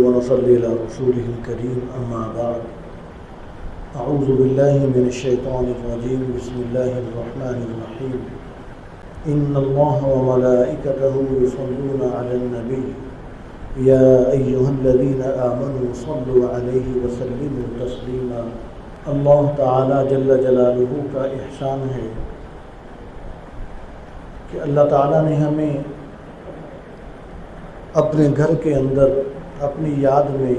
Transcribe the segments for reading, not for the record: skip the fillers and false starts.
ونصلي على رسوله الكريم أما بعد أعوذ بالله من الشيطان الرجيم بسم الله الرحمن الرحيم إن الله وملائكته يصلون على النبي يا أيها الذين آمنوا صلوا عليه وسلموا تسليما اللہ تعالی جل جلالہ کا احسان ہے کہ اللہ تعالیٰ نے ہمیں اپنے گھر کے اندر اپنی یاد میں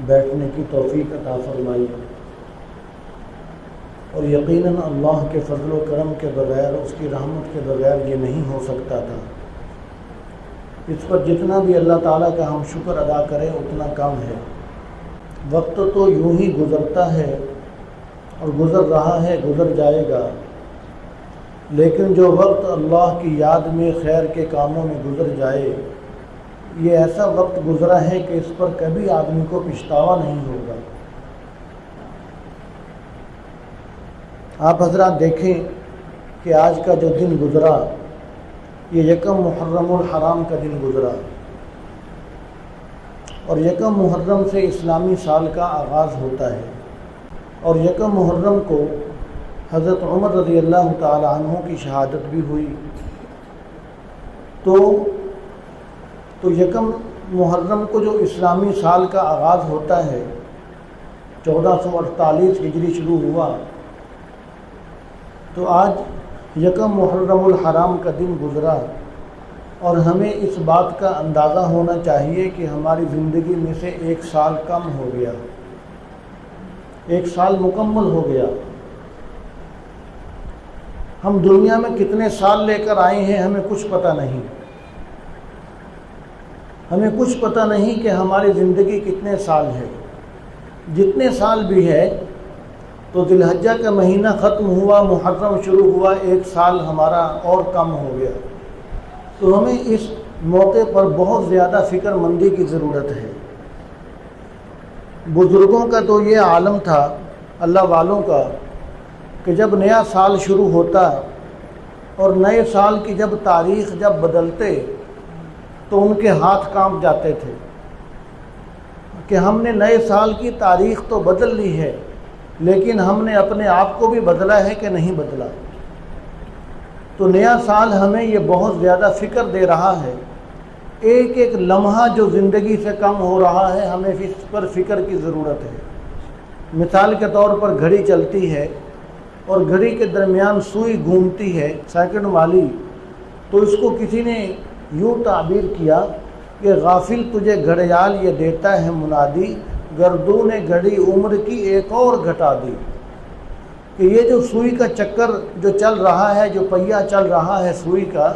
بیٹھنے کی توفیق عطا فرمائی، اور یقیناً اللہ کے فضل و کرم کے بغیر، اس کی رحمت کے بغیر یہ نہیں ہو سکتا تھا۔ اس پر جتنا بھی اللہ تعالیٰ کا ہم شکر ادا کریں اتنا کم ہے۔ وقت تو یوں ہی گزرتا ہے اور گزر رہا ہے، گزر جائے گا، لیکن جو وقت اللہ کی یاد میں خیر کے کاموں میں گزر جائے، یہ ایسا وقت گزرا ہے کہ اس پر کبھی آدمی کو پچھتاوا نہیں ہوگا۔ آپ حضرات دیکھیں کہ آج کا جو دن گزرا، یہ یکم محرم الحرام کا دن گزرا، اور یکم محرم سے اسلامی سال کا آغاز ہوتا ہے، اور یکم محرم کو حضرت عمر رضی اللہ تعالی عنہ کی شہادت بھی ہوئی۔ تو یکم محرم کو جو اسلامی سال کا آغاز ہوتا ہے، 1448 ہجری شروع ہوا، تو آج یکم محرم الحرام کا دن گزرا، اور ہمیں اس بات کا اندازہ ہونا چاہیے کہ ہماری زندگی میں سے ایک سال کم ہو گیا، ایک سال مکمل ہو گیا۔ ہم دنیا میں کتنے سال لے کر آئے ہیں ہمیں کچھ پتہ نہیں، ہمیں کچھ پتہ نہیں کہ ہماری زندگی کتنے سال ہے۔ جتنے سال بھی ہے تو ذی الحجہ کا مہینہ ختم ہوا، محرم شروع ہوا، ایک سال ہمارا اور کم ہو گیا۔ تو ہمیں اس موقع پر بہت زیادہ فکر مندی کی ضرورت ہے۔ بزرگوں کا تو یہ عالم تھا، اللہ والوں کا، کہ جب نیا سال شروع ہوتا اور نئے سال کی جب تاریخ جب بدلتے تو ان کے ہاتھ کانپ جاتے تھے کہ ہم نے نئے سال کی تاریخ تو بدل لی ہے، لیکن ہم نے اپنے آپ کو بھی بدلا ہے کہ نہیں بدلا۔ تو نیا سال ہمیں یہ بہت زیادہ فکر دے رہا ہے۔ ایک ایک لمحہ جو زندگی سے کم ہو رہا ہے، ہمیں اس پر فکر کی ضرورت ہے۔ مثال کے طور پر گھڑی چلتی ہے اور گھڑی کے درمیان سوئی گھومتی ہے سیکنڈ والی، تو اس کو کسی نے یوں تعبیر کیا کہ غافل تجھے گھڑیال یہ دیتا ہے منادی، گردون گھڑی عمر کی ایک اور گھٹا دی۔ کہ یہ جو سوئی کا چکر جو چل رہا ہے، جو پہیا چل رہا ہے سوئی کا،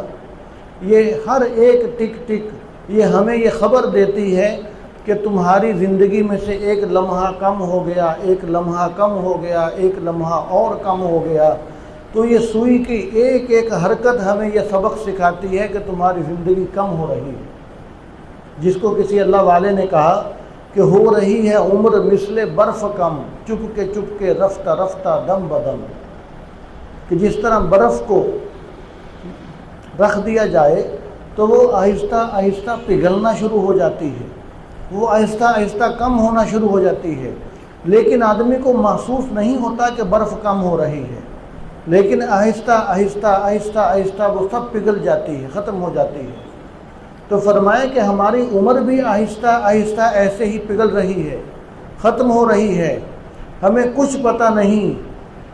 یہ ہر ایک ٹک ٹک یہ ہمیں یہ خبر دیتی ہے کہ تمہاری زندگی میں سے ایک لمحہ کم ہو گیا، ایک لمحہ کم ہو گیا، ایک لمحہ اور کم ہو گیا۔ تو یہ سوئی کی ایک ایک حرکت ہمیں یہ سبق سکھاتی ہے کہ تمہاری زندگی کم ہو رہی ہے۔ جس کو کسی اللہ والے نے کہا کہ ہو رہی ہے عمر مثل برف کم، چپ کے رفتہ رفتہ دم بدم، کہ جس طرح برف کو رکھ دیا جائے تو وہ آہستہ آہستہ پگھلنا شروع ہو جاتی ہے، وہ آہستہ آہستہ کم ہونا شروع ہو جاتی ہے، لیکن آدمی کو محسوس نہیں ہوتا کہ برف کم ہو رہی ہے، لیکن آہستہ آہستہ آہستہ آہستہ وہ سب پگھل جاتی ہے، ختم ہو جاتی ہے۔ تو فرمایا کہ ہماری عمر بھی آہستہ آہستہ ایسے ہی پگھل رہی ہے، ختم ہو رہی ہے۔ ہمیں کچھ پتہ نہیں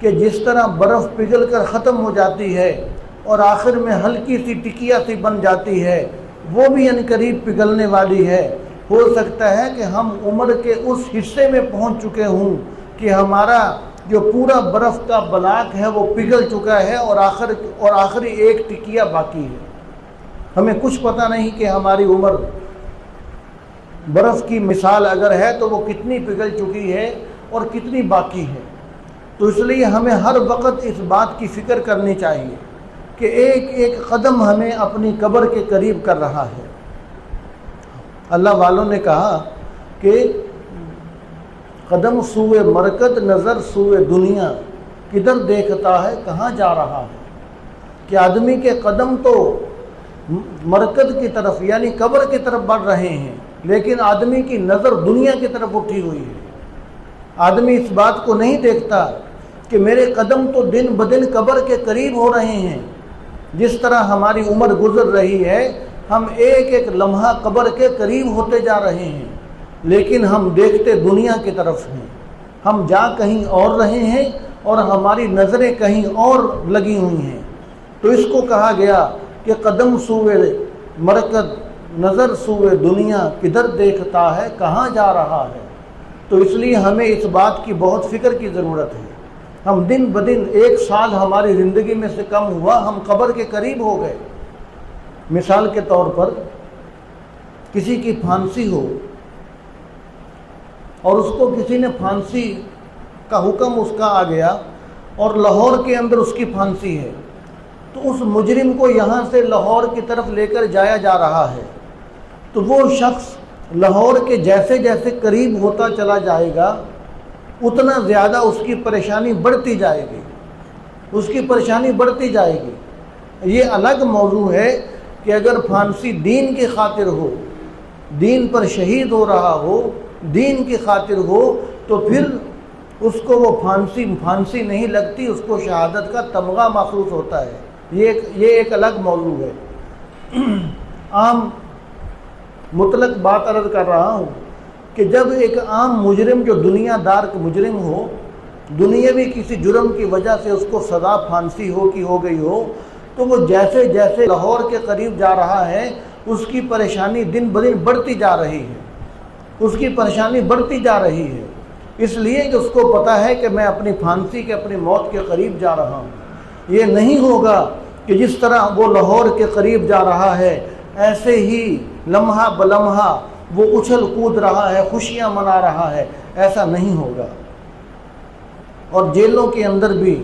کہ جس طرح برف پگھل کر ختم ہو جاتی ہے اور آخر میں ہلکی سی ٹکیا سی بن جاتی ہے، وہ بھی عنقریب پگھلنے والی ہے۔ ہو سکتا ہے کہ ہم عمر کے اس حصے میں پہنچ چکے ہوں کہ ہمارا جو پورا برف کا بلاک ہے وہ پگھل چکا ہے اور آخری ایک ٹکیا باقی ہے۔ ہمیں کچھ پتہ نہیں کہ ہماری عمر برف کی مثال اگر ہے تو وہ کتنی پگھل چکی ہے اور کتنی باقی ہے۔ تو اس لیے ہمیں ہر وقت اس بات کی فکر کرنی چاہیے کہ ایک ایک قدم ہمیں اپنی قبر کے قریب کر رہا ہے۔ اللہ والوں نے کہا کہ قدم سوئے مرکز نظر سوئے دنیا، کدھر دیکھتا ہے کہاں جا رہا ہے۔ کہ آدمی کے قدم تو مرکز کی طرف یعنی قبر کی طرف بڑھ رہے ہیں، لیکن آدمی کی نظر دنیا کی طرف اٹھی ہوئی ہے۔ آدمی اس بات کو نہیں دیکھتا کہ میرے قدم تو دن بدن قبر کے قریب ہو رہے ہیں۔ جس طرح ہماری عمر گزر رہی ہے، ہم ایک ایک لمحہ قبر کے قریب ہوتے جا رہے ہیں، لیکن ہم دیکھتے دنیا کی طرف ہیں۔ ہم جا کہیں اور رہے ہیں اور ہماری نظریں کہیں اور لگی ہوئی ہیں۔ تو اس کو کہا گیا کہ قدم سوئے مرکز، نظر سوئے دنیا، کدھر دیکھتا ہے کہاں جا رہا ہے۔ تو اس لیے ہمیں اس بات کی بہت فکر کی ضرورت ہے۔ ہم دن بدن 1 سال ہماری زندگی میں سے کم ہوا، ہم قبر کے قریب ہو گئے۔ مثال کے طور پر کسی کی پھانسی ہو اور اس کو کسی نے پھانسی کا حکم اس کا آ گیا اور لاہور کے اندر اس کی پھانسی ہے، تو اس مجرم کو یہاں سے لاہور کی طرف لے کر جایا جا رہا ہے، تو وہ شخص لاہور کے جیسے جیسے قریب ہوتا چلا جائے گا اتنا زیادہ اس کی پریشانی بڑھتی جائے گی، اس کی پریشانی بڑھتی جائے گی۔ یہ الگ موضوع ہے کہ اگر پھانسی دین کی خاطر ہو، دین پر شہید ہو رہا ہو، دین کی خاطر ہو، تو پھر اس کو وہ پھانسی نہیں لگتی، اس کو شہادت کا تمغہ محسوس ہوتا ہے۔ یہ ایک الگ موضوع ہے۔ عام مطلق بات عرض کر رہا ہوں کہ جب ایک عام مجرم جو دنیا دار کا مجرم ہو، دنیاوی کسی جرم کی وجہ سے اس کو سزا پھانسی ہو گئی ہو، تو وہ جیسے جیسے لاہور کے قریب جا رہا ہے اس کی پریشانی دن بدن بڑھتی جا رہی ہے، اس کی پریشانی بڑھتی جا رہی ہے، اس لیے کہ اس کو پتہ ہے کہ میں اپنی پھانسی کے اپنی موت کے قریب جا رہا ہوں۔ یہ نہیں ہوگا کہ جس طرح وہ لاہور کے قریب جا رہا ہے ایسے ہی لمحہ بلمحہ وہ اچھل کود رہا ہے، خوشیاں منا رہا ہے، ایسا نہیں ہوگا۔ اور جیلوں کے اندر بھی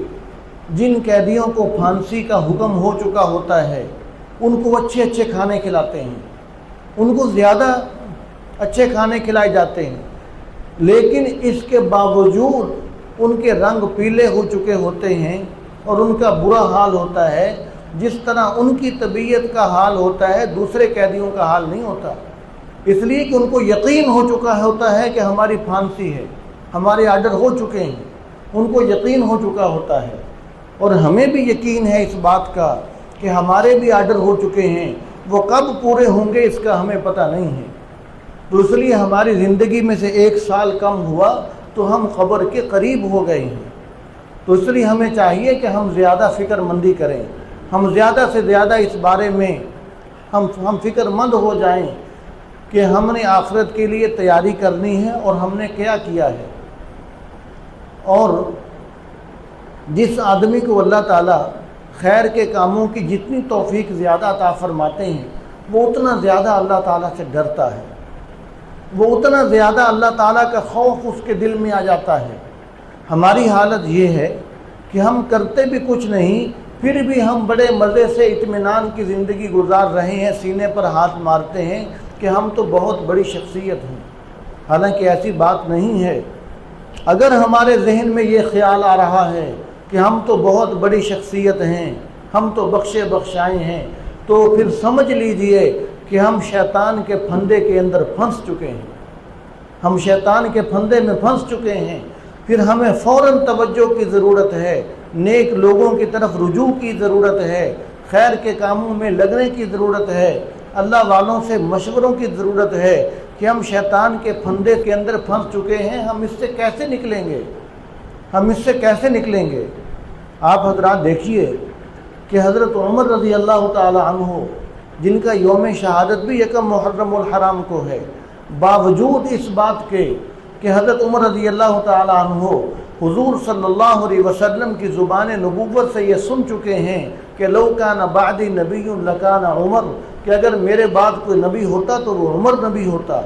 جن قیدیوں کو پھانسی کا حکم ہو چکا ہوتا ہے ان کو اچھے اچھے کھانے کھلاتے ہیں، ان کو زیادہ اچھے کھانے کھلائے جاتے ہیں، لیکن اس کے باوجود ان کے رنگ پیلے ہو چکے ہوتے ہیں اور ان کا برا حال ہوتا ہے۔ جس طرح ان کی طبیعت کا حال ہوتا ہے دوسرے قیدیوں کا حال نہیں ہوتا، اس لیے کہ ان کو یقین ہو چکا ہوتا ہے کہ ہماری پھانسی ہے، ہمارے آرڈر ہو چکے ہیں، ان کو یقین ہو چکا ہوتا ہے۔ اور ہمیں بھی یقین ہے اس بات کا کہ ہمارے بھی آرڈر ہو چکے ہیں، وہ کب پورے ہوں گے اس کا ہمیں پتہ نہیں ہے۔ تو اس لیے ہماری زندگی میں سے 1 سال کم ہوا تو ہم قبر کے قریب ہو گئے ہیں۔ تو اس لیے ہمیں چاہیے کہ ہم زیادہ فکر مندی کریں، ہم زیادہ سے زیادہ اس بارے میں ہم فکر مند ہو جائیں کہ ہم نے آخرت کے لیے تیاری کرنی ہے اور ہم نے کیا کیا ہے۔ اور جس آدمی کو اللہ تعالیٰ خیر کے کاموں کی جتنی توفیق زیادہ عطا فرماتے ہیں وہ اتنا زیادہ اللہ تعالیٰ سے ڈرتا ہے، وہ اتنا زیادہ اللہ تعالیٰ کا خوف اس کے دل میں آ جاتا ہے۔ ہماری حالت یہ ہے کہ ہم کرتے بھی کچھ نہیں، پھر بھی ہم بڑے مزے سے اطمینان کی زندگی گزار رہے ہیں، سینے پر ہاتھ مارتے ہیں کہ ہم تو بہت بڑی شخصیت ہیں، حالانکہ ایسی بات نہیں ہے۔ اگر ہمارے ذہن میں یہ خیال آ رہا ہے کہ ہم تو بہت بڑی شخصیت ہیں، ہم تو بخشے بخشائے ہیں، تو پھر سمجھ لیجئے کہ ہم شیطان کے پھندے کے اندر پھنس چکے ہیں، ہم شیطان کے پھندے میں پھنس چکے ہیں۔ پھر ہمیں فوراً توجہ کی ضرورت ہے، نیک لوگوں کی طرف رجوع کی ضرورت ہے، خیر کے کاموں میں لگنے کی ضرورت ہے، اللہ والوں سے مشوروں کی ضرورت ہے کہ ہم شیطان کے پھندے کے اندر پھنس چکے ہیں، ہم اس سے کیسے نکلیں گے، ہم اس سے کیسے نکلیں گے۔ آپ حضرات دیکھیے کہ حضرت عمر رضی اللہ تعالی عنہ جن کا یوم شہادت بھی 1 محرم الحرام کو ہے، باوجود اس بات کے کہ حضرت عمر رضی اللہ تعالی عنہ حضور صلی اللہ علیہ وسلم کی زبان نبوت سے یہ سن چکے ہیں کہ لو کان بعدی نبی لکان عمر، کہ اگر میرے بعد کوئی نبی ہوتا تو وہ عمر نبی ہوتا،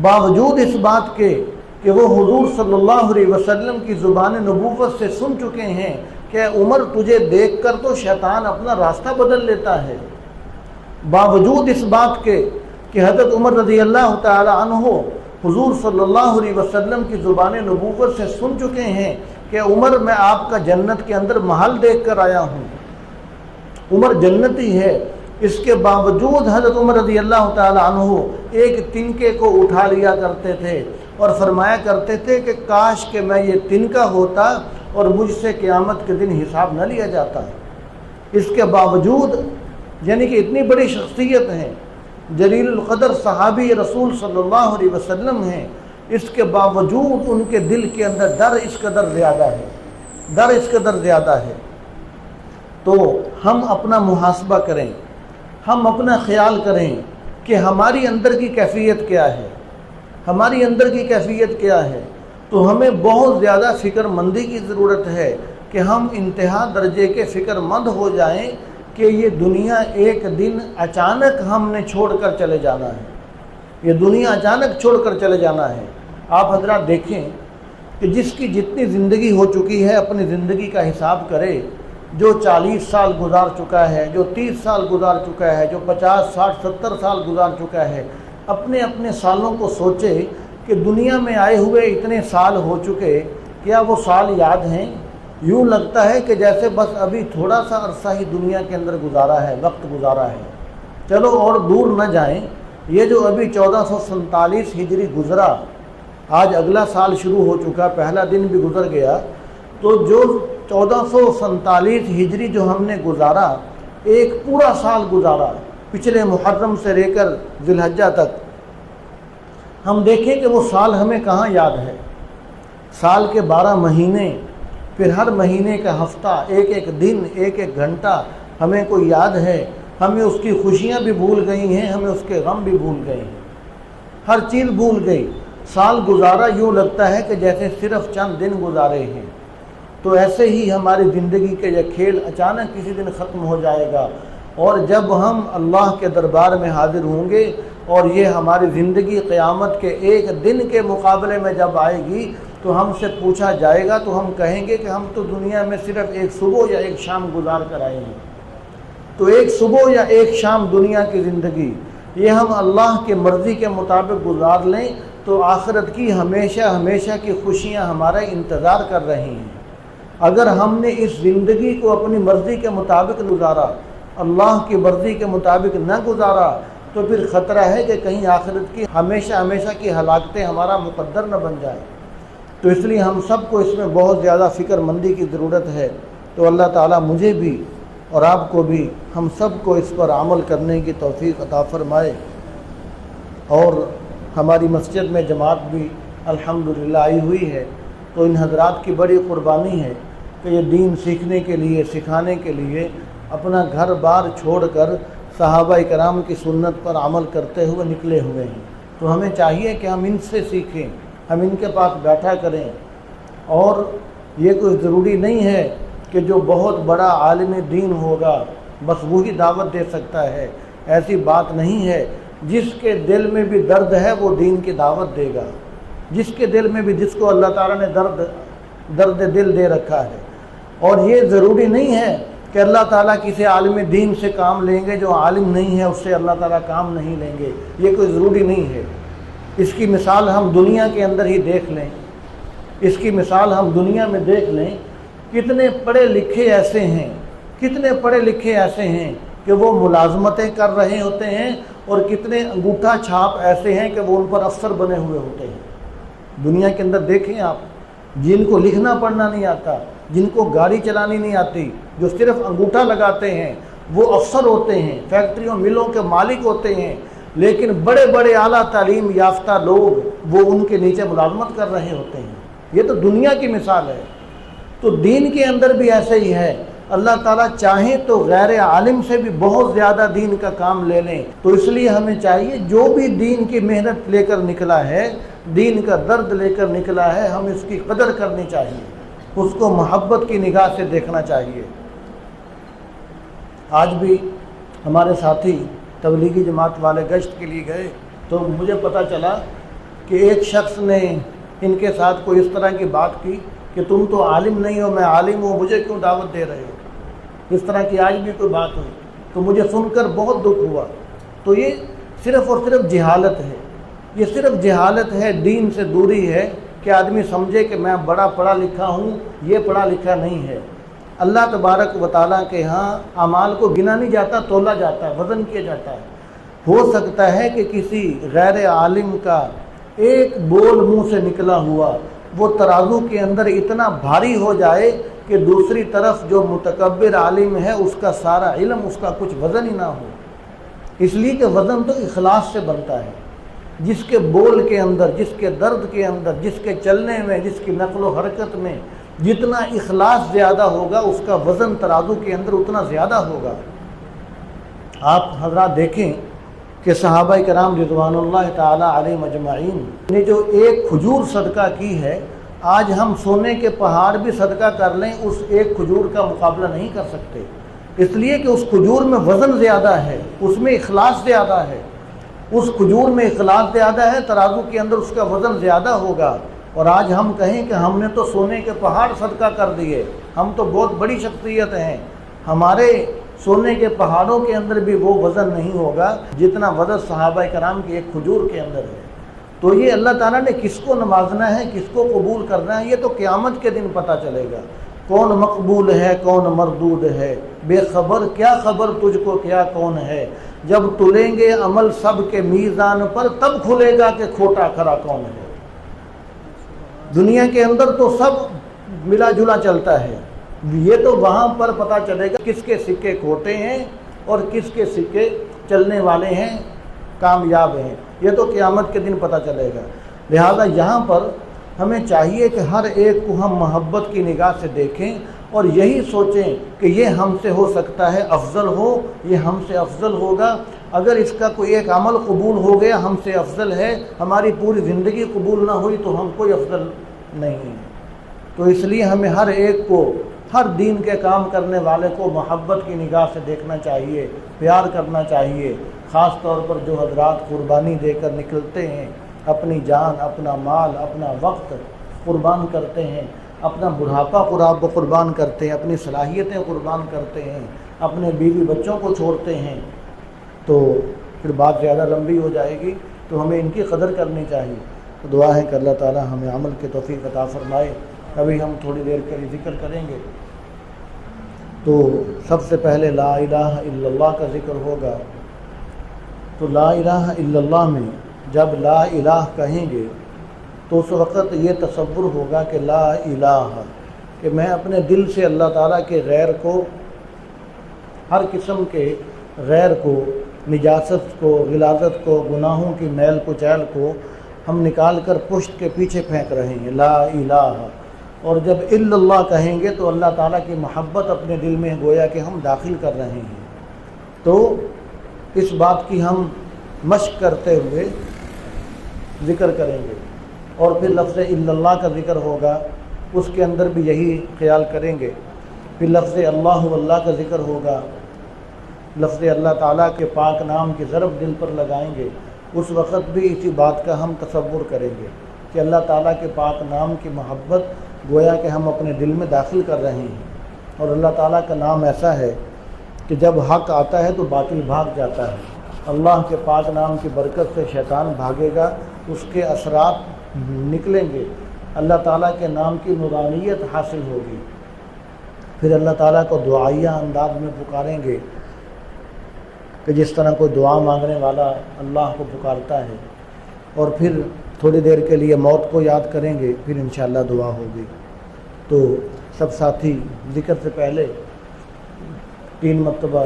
باوجود اس بات کے کہ وہ حضور صلی اللہ علیہ وسلم کی زبان نبوت سے سن چکے ہیں کہ عمر تجھے دیکھ کر تو شیطان اپنا راستہ بدل لیتا ہے، باوجود اس بات کے کہ حضرت عمر رضی اللہ تعالی عنہ حضور صلی اللہ علیہ وسلم کی زبان نبوت سے سن چکے ہیں کہ عمر میں آپ کا جنت کے اندر محل دیکھ کر آیا ہوں، عمر جنتی ہے، اس کے باوجود حضرت عمر رضی اللہ تعالی عنہ ایک تنکے کو اٹھا لیا کرتے تھے اور فرمایا کرتے تھے کہ کاش کہ میں یہ تنکا ہوتا اور مجھ سے قیامت کے دن حساب نہ لیا جاتا۔ اس کے باوجود یعنی کہ اتنی بڑی شخصیت ہیں، جلیل القدر صحابی رسول صلی اللہ علیہ وسلم ہیں، اس کے باوجود ان کے دل کے اندر ڈر اس قدر زیادہ ہے۔ تو ہم اپنا محاسبہ کریں، ہم اپنا خیال کریں کہ ہماری اندر کی کیفیت کیا ہے، تو ہمیں بہت زیادہ فکر مندی کی ضرورت ہے کہ ہم انتہا درجے کے فکر مند ہو جائیں کہ یہ دنیا ایک دن اچانک ہم نے چھوڑ کر چلے جانا ہے۔ آپ حضرات دیکھیں کہ جس کی جتنی زندگی ہو چکی ہے اپنی زندگی کا حساب کرے، جو 40 سال گزار چکا ہے، جو 30 سال گزار چکا ہے، جو 50 60 70 سال گزار چکا ہے، اپنے اپنے سالوں کو سوچے کہ دنیا میں آئے ہوئے اتنے سال ہو چکے، کیا وہ سال یاد ہیں؟ یوں لگتا ہے کہ جیسے بس ابھی تھوڑا سا عرصہ ہی دنیا کے اندر وقت گزارا ہے۔ چلو اور دور نہ جائیں، یہ جو ابھی 1447 ہجری گزرا، آج اگلا سال شروع ہو چکا، پہلا دن بھی گزر گیا، تو جو 1447 ہجری جو ہم نے گزارا، ایک پورا سال گزارا، پچھلے محرم سے لے کر ذی الحجہ تک، ہم دیکھیں کہ وہ سال ہمیں کہاں یاد ہے۔ سال کے 12 مہینے، پھر ہر مہینے کا ہفتہ، ایک ایک دن، ایک ایک گھنٹہ ہمیں کوئی یاد ہے؟ ہمیں اس کی خوشیاں بھی بھول گئی ہیں، ہمیں اس کے غم بھی بھول گئے ہیں، ہر چیز بھول گئی۔ سال گزارا یوں لگتا ہے کہ جیسے صرف چند دن گزارے ہیں۔ تو ایسے ہی ہماری زندگی کے یہ کھیل اچانک کسی دن ختم ہو جائے گا، اور جب ہم اللہ کے دربار میں حاضر ہوں گے اور یہ ہماری زندگی قیامت کے ایک دن کے مقابلے میں جب آئے گی تو ہم سے پوچھا جائے گا، تو ہم کہیں گے کہ ہم تو دنیا میں صرف ایک صبح یا ایک شام گزار کر آئے ہیں۔ تو ایک صبح یا ایک شام دنیا کی زندگی یہ ہم اللہ کے مرضی کے مطابق گزار لیں تو آخرت کی ہمیشہ کی خوشیاں ہمارا انتظار کر رہی ہیں۔ اگر ہم نے اس زندگی کو اپنی مرضی کے مطابق گزارا، اللہ کی مرضی کے مطابق نہ گزارا، تو پھر خطرہ ہے کہ کہیں آخرت کی ہمیشہ کی ہلاکتیں ہمارا مقدر نہ بن جائے۔ تو اس لیے ہم سب کو اس میں بہت زیادہ فکر مندی کی ضرورت ہے۔ تو اللہ تعالیٰ مجھے بھی اور آپ کو بھی، ہم سب کو اس پر عمل کرنے کی توفیق عطا فرمائے۔ اور ہماری مسجد میں جماعت بھی الحمدللہ آئی ہوئی ہے، تو ان حضرات کی بڑی قربانی ہے کہ یہ دین سیکھنے کے لیے، سکھانے کے لیے اپنا گھر بار چھوڑ کر صحابہ کرام کی سنت پر عمل کرتے ہوئے نکلے ہوئے ہیں۔ تو ہمیں چاہیے کہ ہم ان سے سیکھیں، ہم ان کے پاس بیٹھا کریں۔ اور یہ کوئی ضروری نہیں ہے کہ جو بہت بڑا عالم دین ہوگا بس وہی دعوت دے سکتا ہے، ایسی بات نہیں ہے۔ جس کے دل میں بھی درد ہے وہ دین کی دعوت دے گا، جس کے دل میں بھی، جس کو اللہ تعالیٰ نے درد دل دے رکھا ہے۔ اور یہ ضروری نہیں ہے کہ اللہ تعالیٰ کسی عالم دین سے کام لیں گے، جو عالم نہیں ہے اس سے اللہ تعالیٰ کام نہیں لیں گے، یہ کوئی ضروری نہیں ہے۔ اس کی مثال ہم دنیا کے اندر ہی دیکھ لیں، کتنے پڑھے لکھے ایسے ہیں کہ وہ ملازمتیں کر رہے ہوتے ہیں، اور کتنے انگوٹھا چھاپ ایسے ہیں کہ وہ ان پر افسر بنے ہوئے ہوتے ہیں۔ دنیا کے اندر دیکھیں آپ، جن کو لکھنا پڑھنا نہیں آتا، جن کو گاڑی چلانی نہیں آتی، جو صرف انگوٹھا لگاتے ہیں، وہ افسر ہوتے ہیں، فیکٹریوں ملوں کے مالک ہوتے ہیں، لیکن بڑے بڑے اعلیٰ تعلیم یافتہ لوگ وہ ان کے نیچے ملازمت کر رہے ہوتے ہیں۔ یہ تو دنیا کی مثال ہے۔ تو دین کے اندر بھی ایسے ہی ہے، اللہ تعالیٰ چاہیں تو غیر عالم سے بھی بہت زیادہ دین کا کام لے لیں۔ تو اس لیے ہمیں چاہیے جو بھی دین کی محنت لے کر نکلا ہے، دین کا درد لے کر نکلا ہے، ہم اس کی قدر کرنی چاہیے، اس کو محبت کی نگاہ سے دیکھنا چاہیے۔ آج بھی ہمارے ساتھی تبلیغی جماعت والے گشت کے لیے گئے تو مجھے پتہ چلا کہ ایک شخص نے ان کے ساتھ کوئی اس طرح کی بات کی کہ تم تو عالم نہیں ہو، میں عالم ہوں، مجھے کیوں دعوت دے رہے ہو؟ اس طرح کی آج بھی کوئی بات ہوئی تو مجھے سن کر بہت دکھ ہوا۔ تو یہ صرف اور صرف جہالت ہے، یہ صرف جہالت ہے، دین سے دوری ہے کہ آدمی سمجھے کہ میں بڑا پڑھا لکھا ہوں، یہ پڑھا لکھا نہیں ہے۔ اللہ تبارک و تعالیٰ کے ہاں اعمال کو گنا نہیں جاتا، تولا جاتا ہے، وزن کیا جاتا ہے۔ ہو سکتا ہے کہ کسی غیر عالم کا ایک بول منہ سے نکلا ہوا وہ ترازو کے اندر اتنا بھاری ہو جائے کہ دوسری طرف جو متکبر عالم ہے اس کا سارا علم، اس کا کچھ وزن ہی نہ ہو۔ اس لیے کہ وزن تو اخلاص سے بنتا ہے۔ جس کے بول کے اندر، جس کے درد کے اندر، جس کے چلنے میں، جس کی نقل و حرکت میں جتنا اخلاص زیادہ ہوگا اس کا وزن ترازو کے اندر اتنا زیادہ ہوگا۔ آپ حضرات دیکھیں کہ صحابہ کرام رضوان اللہ تعالی علیہ مجمعین نے جو ایک کھجور صدقہ کی ہے، آج ہم سونے کے پہاڑ بھی صدقہ کر لیں اس ایک کھجور کا مقابلہ نہیں کر سکتے، اس لیے کہ اس کھجور میں وزن زیادہ ہے، اس میں اخلاص زیادہ ہے، اس کھجور میں اخلاص زیادہ ہے، ترازو کے اندر اس کا وزن زیادہ ہوگا۔ اور آج ہم کہیں کہ ہم نے تو سونے کے پہاڑ صدقہ کر دیے، ہم تو بہت بڑی شخصیت ہیں، ہمارے سونے کے پہاڑوں کے اندر بھی وہ وزن نہیں ہوگا جتنا وزن صحابہ کرام کے ایک کھجور کے اندر ہے۔ تو یہ اللہ تعالیٰ نے کس کو نوازنا ہے، کس کو قبول کرنا ہے، یہ تو قیامت کے دن پتہ چلے گا۔ کون مقبول ہے، کون مردود ہے، بے خبر کیا خبر تجھ کو کیا کون ہے، جب تلیں گے عمل سب کے میزان پر تب کھلے گا کہ کھوٹا کھرا کون ہے۔ دنیا کے اندر تو سب ملا جلا چلتا ہے، یہ تو وہاں پر پتہ چلے گا کس کے سکے کھوٹے ہیں اور کس کے سکے چلنے والے ہیں، کامیاب ہیں، یہ تو قیامت کے دن پتہ چلے گا۔ لہذا یہاں پر ہمیں چاہیے کہ ہر ایک کو ہم محبت کی نگاہ سے دیکھیں اور یہی سوچیں کہ یہ ہم سے ہو سکتا ہے افضل ہو، یہ ہم سے افضل ہوگا۔ اگر اس کا کوئی ایک عمل قبول ہو گیا ہم سے افضل ہے، ہماری پوری زندگی قبول نہ ہوئی تو ہم کوئی افضل نہیں ہیں۔ تو اس لیے ہمیں ہر ایک کو، ہر دین کے کام کرنے والے کو محبت کی نگاہ سے دیکھنا چاہیے، پیار کرنا چاہیے۔ خاص طور پر جو حضرات قربانی دے کر نکلتے ہیں، اپنی جان، اپنا مال، اپنا وقت قربان کرتے ہیں، اپنا بڑھاپا قربان کرتے ہیں، اپنی صلاحیتیں قربان کرتے ہیں، اپنے بیوی بچوں کو چھوڑتے ہیں، تو پھر بات زیادہ لمبی ہو جائے گی، تو ہمیں ان کی قدر کرنی چاہیے۔ تو دعا ہے کہ اللہ تعالی ہمیں عمل کی توفیق عطا فرمائے۔ ابھی ہم تھوڑی دیر کے لیے ذکر کریں گے، تو سب سے پہلے لا الہ الا اللہ کا ذکر ہوگا۔ تو لا الہ الا اللہ میں جب لا الہ کہیں گے تو اس وقت یہ تصور ہوگا کہ لا الہ، کہ میں اپنے دل سے اللہ تعالیٰ کے غیر کو، ہر قسم کے غیر کو، نجاست کو، غلاظت کو، گناہوں کی میل کچیل کو ہم نکال کر پشت کے پیچھے پھینک رہے ہیں، لا الہ۔ اور جب الا اللہ کہیں گے تو اللہ تعالیٰ کی محبت اپنے دل میں گویا کہ ہم داخل کر رہے ہیں۔ تو اس بات کی ہم مشق کرتے ہوئے ذکر کریں گے، اور پھر لفظ الا اللہ کا ذکر ہوگا، اس کے اندر بھی یہی خیال کریں گے۔ پھر لفظ اللہ واللہ کا ذکر ہوگا، لفظ اللہ تعالیٰ کے پاک نام کی ضرب دل پر لگائیں گے، اس وقت بھی اسی بات کا ہم تصور کریں گے کہ اللہ تعالیٰ کے پاک نام کی محبت گویا کہ ہم اپنے دل میں داخل کر رہے ہیں۔ اور اللہ تعالیٰ کا نام ایسا ہے کہ جب حق آتا ہے تو باطل بھاگ جاتا ہے۔ اللہ کے پاک نام کی برکت سے شیطان بھاگے گا، اس کے اثرات نکلیں گے، اللہ تعالیٰ کے نام کی نورانیت حاصل ہوگی۔ پھر اللہ تعالیٰ کو دعائیہ انداز میں پکاریں گے کہ جس طرح کوئی دعا مانگنے والا اللہ کو پکارتا ہے، اور پھر تھوڑی دیر کے لیے موت کو یاد کریں گے، پھر انشاءاللہ دعا ہوگی۔ تو سب ساتھی ذکر سے پہلے 3 مرتبہ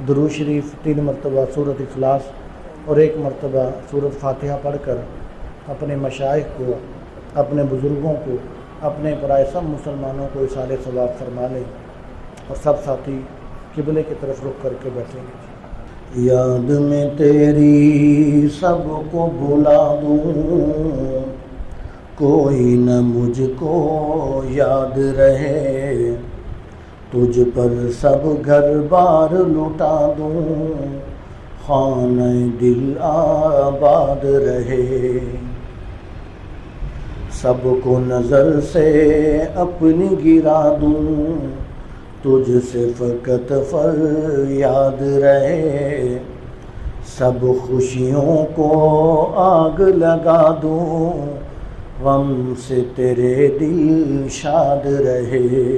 درود شریف، 3 مرتبہ سورۃ اخلاص اور 1 مرتبہ سورۃ فاتحہ پڑھ کر اپنے مشائخ کو، اپنے بزرگوں کو، اپنے برائے سب مسلمانوں کو اصالِ ثواب فرما لیں، اور سب ساتھی قبلے کی طرف رخ کر کے بیٹھیں گے۔ یاد میں تیری سب کو بھلا دوں، کوئی نہ مجھ کو یاد رہے، تجھ پر سب گھر بار لٹا دوں، خانہ دل آباد رہے، سب کو نظر سے اپنی گرا دوں، تجھ سے فقط فریاد رہے، سب خوشیوں کو آگ لگا دوں، غم سے تیرے دل شاد رہے۔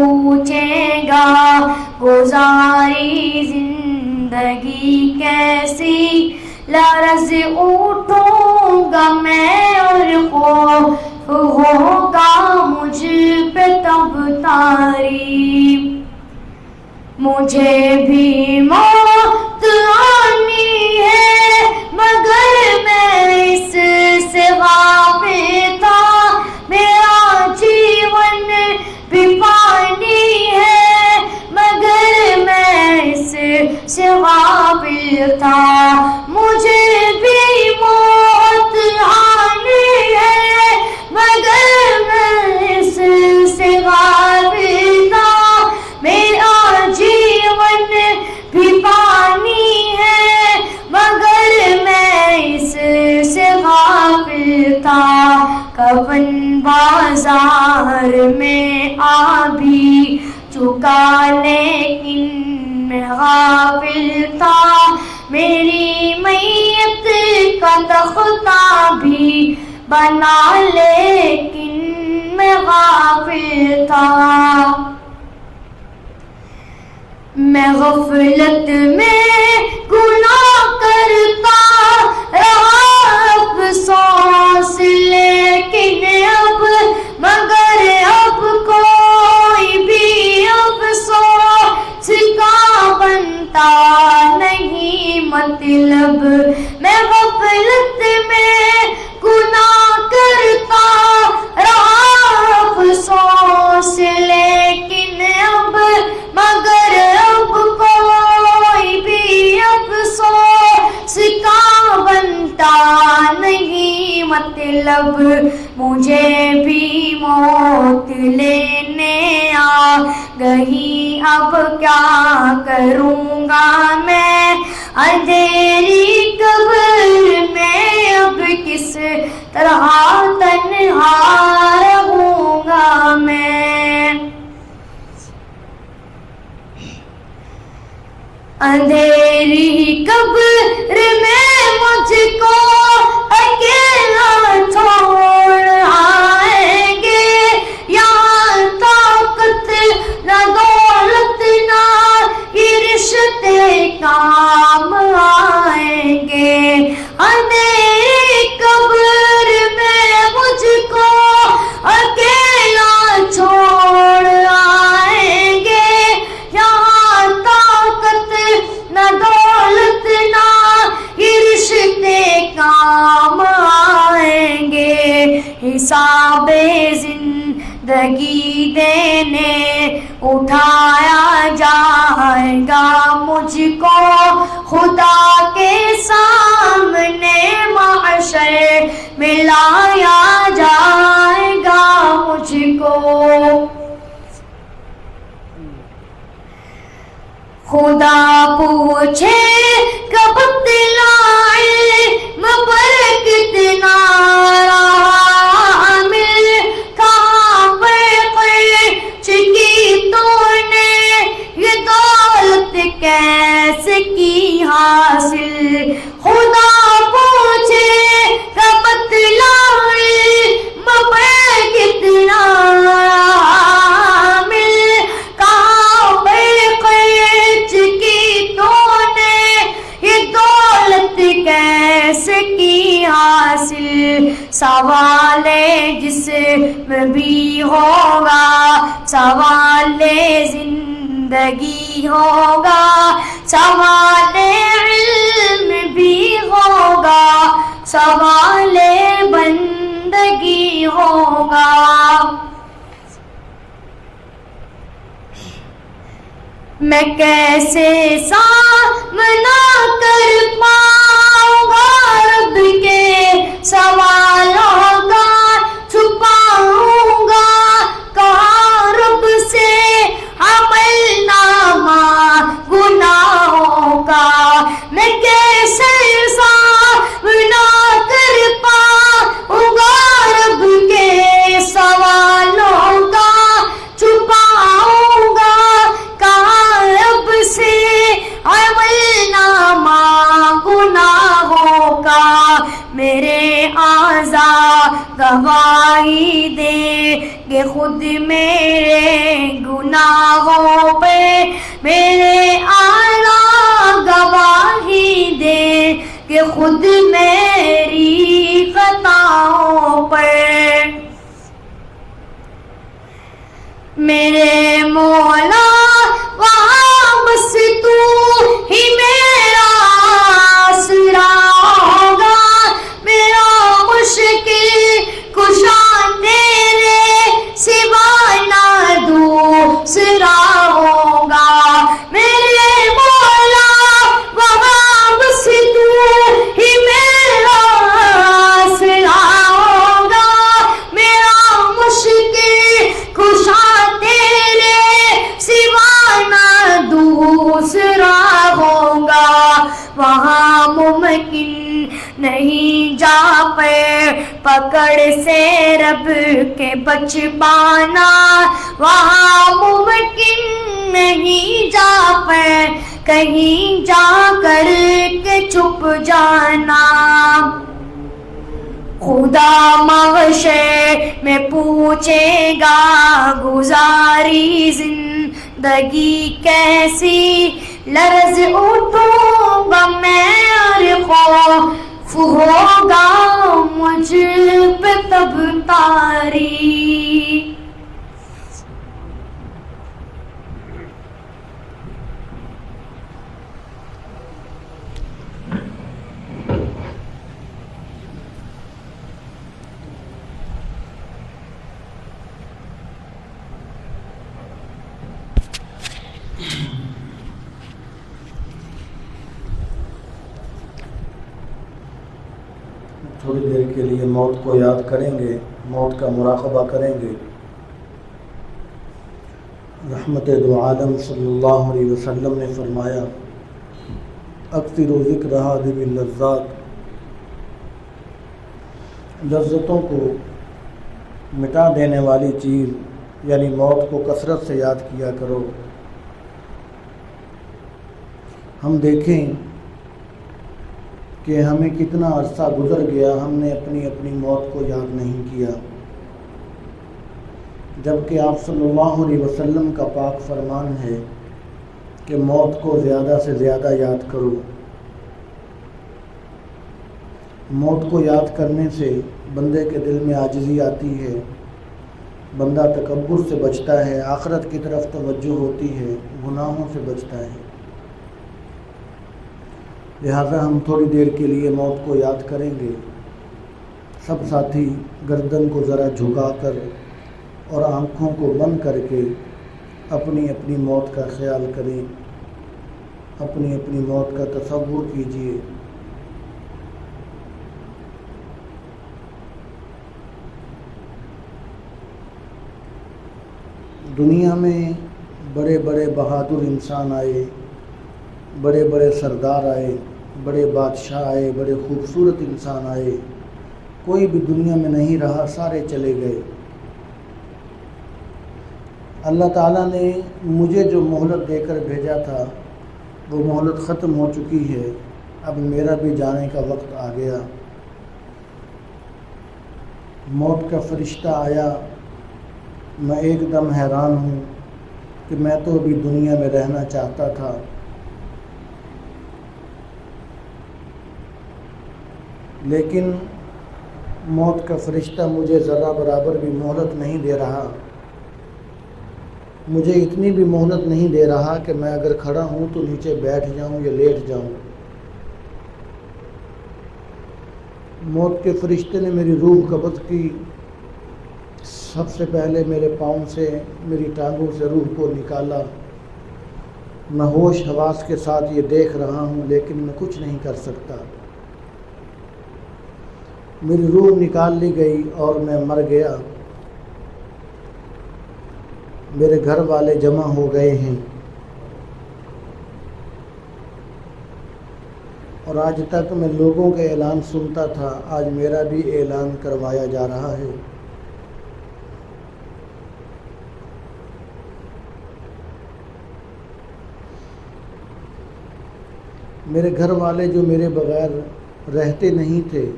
اٹھوں گا میں اور خوف ہوگا مجھ پہ تب طاری. مجھے بھی موت آنی ہے مگر میں اس سے غافل تھا. میرا جیون بھی پانی ہے مگر میں اس سے غافل تھا. مجھے بھی موت آنی ہے مگر میں اس سے غافل تھا. میرا جیون بھی پانی ہے مگر میں اس سے غافل تھا. کفن بازار میں آ بھی چکا لیکن میں غافل تھا. میری میت کا تختہ بھی بنا لیکن میں غافل تھا. میں غفلت میں گناہ کرتا رہا افسوس لیکن اب مگر اب کوئی بھی افسوس کا بنتا نہیں مطلب. میں غفلت میں گناہ کرتا رہا افسوس لیکن اب مگر اب کوئی بھی افسوس کا بنتا نہیں مطلب. مجھے بھی موت لینے آ گئی اب کیا کروں گا میں. اندھیری قبر میں اب کس طرح تنہا رہوں گا میں. اندھیری قبر میں مجھ کو اکیلا چھوڑ آئیں گے. یہاں طاقت نہ دولت نہ یہ رشتے کام آئیں گے. اندھیری قبر میں مجھ کو اکیلا چھوڑ آئیں گے. یہاں طاقت نہ دولت نہ یہ رشتے کام آئیں گے. حساب زندگی دینے اٹھایا جائے گا مجھ کو خدا کے سامنے. محشر میں لایا جائے گا مجھ کو. خدا پوچھے کب تلائے مبر کتنا رہا مل کہاں پہ چکی تو نے یہ دولت کیسے کی حاصل. خدا پوچھے کب تلائے مبر کتنا کی حاصل. سوال جسم بھی ہوگا سوال زندگی ہوگا سوال علم بھی ہوگا سوال بندگی ہوگا. میں کیسے سامنا کر پاؤں گا رب کے سوالوں کا. چھپاؤں گا کہاں رب سے عمل نامہ گناہوں کا. میں کیسے سامنا کر پاؤں گا رب کے سوالوں کا. چھپاؤں گا کہاں رب سے عمل نامہ گناہوں کا. میرے اعضاء گواہی دے کہ خود میرے گناہوں پہ. میرے اعضاء گواہی دے کہ خود میری خطاؤں پر میرے مولا وہاں بس تو ہی میرا آسرا ہوگا، میرا مشکل کشا تیرے سوا نہ دوسرا ہوگا، میرے مولا وہاں بس تو ہی میرا آسرا ہوگا، میرا مشکل کشا دوسرا ہوگا، وہاں ممکن نہیں جا پکڑ سے رب کے بچ پانا، وہاں ممکن نہیں جا کہیں جا کر کے چھپ جانا، خدا محشر میں پوچھے گا گزاری زندگی کیسی، لرز اٹھوں گا میں اور خوف ہوگا مجھ پہ تب طاری۔ تھوڑی دیر کے لیے موت کو یاد کریں گے، موت کا مراقبہ کریں گے۔ رحمت دو عالم صلی اللہ علیہ وسلم نے فرمایا اکثروا ذکر ہادم اللذات، لذتوں کو مٹا دینے والی چیز یعنی موت کو کثرت سے یاد کیا کرو۔ ہم دیکھیں کہ ہمیں کتنا عرصہ گزر گیا، ہم نے اپنی موت کو یاد نہیں کیا، جبکہ آپ صلی اللہ علیہ وسلم کا پاک فرمان ہے کہ موت کو زیادہ سے زیادہ یاد کرو۔ موت کو یاد کرنے سے بندے کے دل میں عاجزی آتی ہے، بندہ تکبر سے بچتا ہے، آخرت کی طرف توجہ ہوتی ہے، گناہوں سے بچتا ہے۔ لہذا ہم تھوڑی دیر کے لیے موت کو یاد کریں گے۔ سب ساتھی گردن کو ذرا جھکا کر اور آنکھوں کو بند کر کے اپنی موت کا خیال کریں، اپنی موت کا تصور کیجیے۔ دنیا میں بڑے بڑے بہادر انسان آئے، بڑے بڑے سردار آئے، بڑے بادشاہ آئے، بڑے خوبصورت انسان آئے، کوئی بھی دنیا میں نہیں رہا، سارے چلے گئے۔ اللہ تعالیٰ نے مجھے جو مہلت دے کر بھیجا تھا وہ مہلت ختم ہو چکی ہے، اب میرا بھی جانے کا وقت آ گیا۔ موت کا فرشتہ آیا، میں ایک دم حیران ہوں کہ میں تو ابھی دنیا میں رہنا چاہتا تھا۔ لیکن موت کا فرشتہ مجھے ذرہ برابر بھی مہلت نہیں دے رہا، مجھے اتنی بھی مہلت نہیں دے رہا کہ میں اگر کھڑا ہوں تو نیچے بیٹھ جاؤں یا لیٹ جاؤں۔ موت کے فرشتے نے میری روح قبض کی، سب سے پہلے میرے پاؤں سے، میری ٹانگوں سے روح کو نکالا۔ میں ہوش حواس کے ساتھ یہ دیکھ رہا ہوں لیکن میں کچھ نہیں کر سکتا۔ میری روح نکال لی گئی اور میں مر گیا۔ میرے گھر والے جمع ہو گئے ہیں اور آج تک میں لوگوں کے اعلان سنتا تھا، آج میرا بھی اعلان کروایا جا رہا ہے۔ میرے گھر والے جو میرے بغیر رہتے نہیں تھے،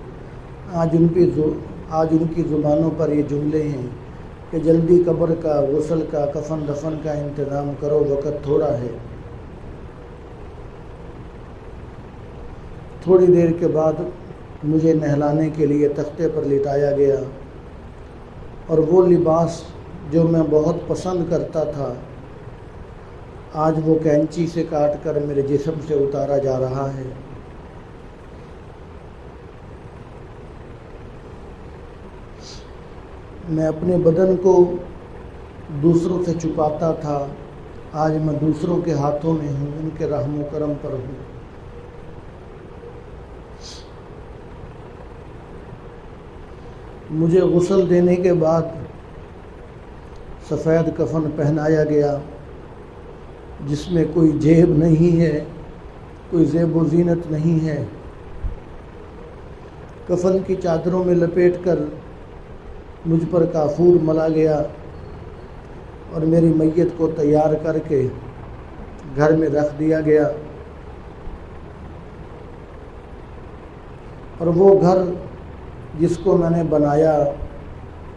آج ان کی زبانوں پر یہ جملے ہیں کہ جلدی قبر کا، غسل کا، کفن دفن کا انتظام کرو، وقت تھوڑا ہے۔ تھوڑی دیر کے بعد مجھے نہلانے کے لیے تختے پر لٹایا گیا اور وہ لباس جو میں بہت پسند کرتا تھا آج وہ کینچی سے کاٹ کر میرے جسم سے اتارا جا رہا ہے۔ میں اپنے بدن کو دوسروں سے چھپاتا تھا، آج میں دوسروں کے ہاتھوں میں ہوں، ان کے رحم و کرم پر ہوں۔ مجھے غسل دینے کے بعد سفید کفن پہنایا گیا جس میں کوئی جیب نہیں ہے، کوئی زیب و زینت نہیں ہے۔ کفن کی چادروں میں لپیٹ کر مجھ پر کافور ملا گیا اور میری میت کو تیار کر کے گھر میں رکھ دیا گیا، اور وہ گھر جس کو میں نے بنایا،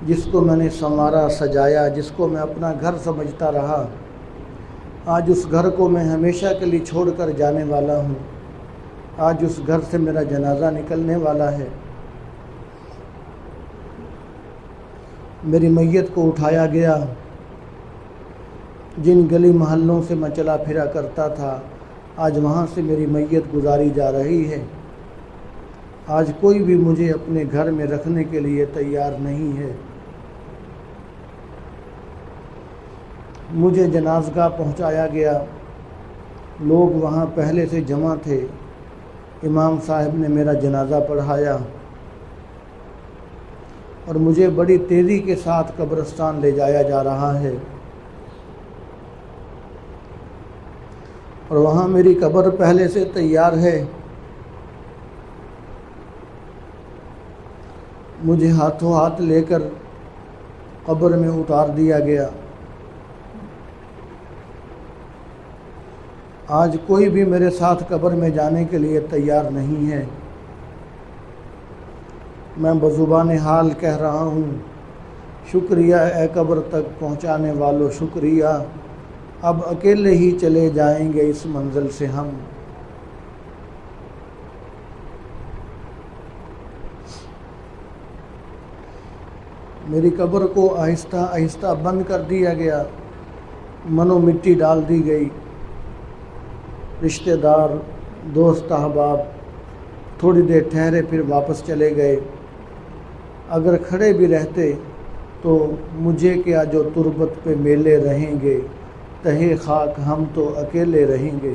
جس کو میں نے سنوارا سجایا، جس کو میں اپنا گھر سمجھتا رہا، آج اس گھر کو میں ہمیشہ کے لیے چھوڑ کر جانے والا ہوں۔ آج اس گھر سے میرا جنازہ نکلنے والا ہے۔ میری میت کو اٹھایا گیا، جن گلی محلوں سے میں چلا پھرا کرتا تھا آج وہاں سے میری میت گزاری جا رہی ہے۔ آج کوئی بھی مجھے اپنے گھر میں رکھنے کے لیے تیار نہیں ہے۔ مجھے جنازگاہ پہنچایا گیا، لوگ وہاں پہلے سے جمع تھے، امام صاحب نے میرا جنازہ پڑھایا اور مجھے بڑی تیزی کے ساتھ قبرستان لے جایا جا رہا ہے، اور وہاں میری قبر پہلے سے تیار ہے۔ مجھے ہاتھوں ہاتھ لے کر قبر میں اتار دیا گیا۔ آج کوئی بھی میرے ساتھ قبر میں جانے کے لیے تیار نہیں ہے۔ میں بزبان حال کہہ رہا ہوں، شکریہ اے قبر تک پہنچانے والوں، شکریہ، اب اکیلے ہی چلے جائیں گے اس منزل سے ہم۔ میری قبر کو آہستہ آہستہ بند کر دیا گیا، منو مٹی ڈال دی گئی۔ رشتہ دار، دوست احباب تھوڑی دیر ٹھہرے پھر واپس چلے گئے۔ اگر کھڑے بھی رہتے تو مجھے کیا جو تربت پہ میلے رہیں گے، تہے خاک ہم تو اکیلے رہیں گے۔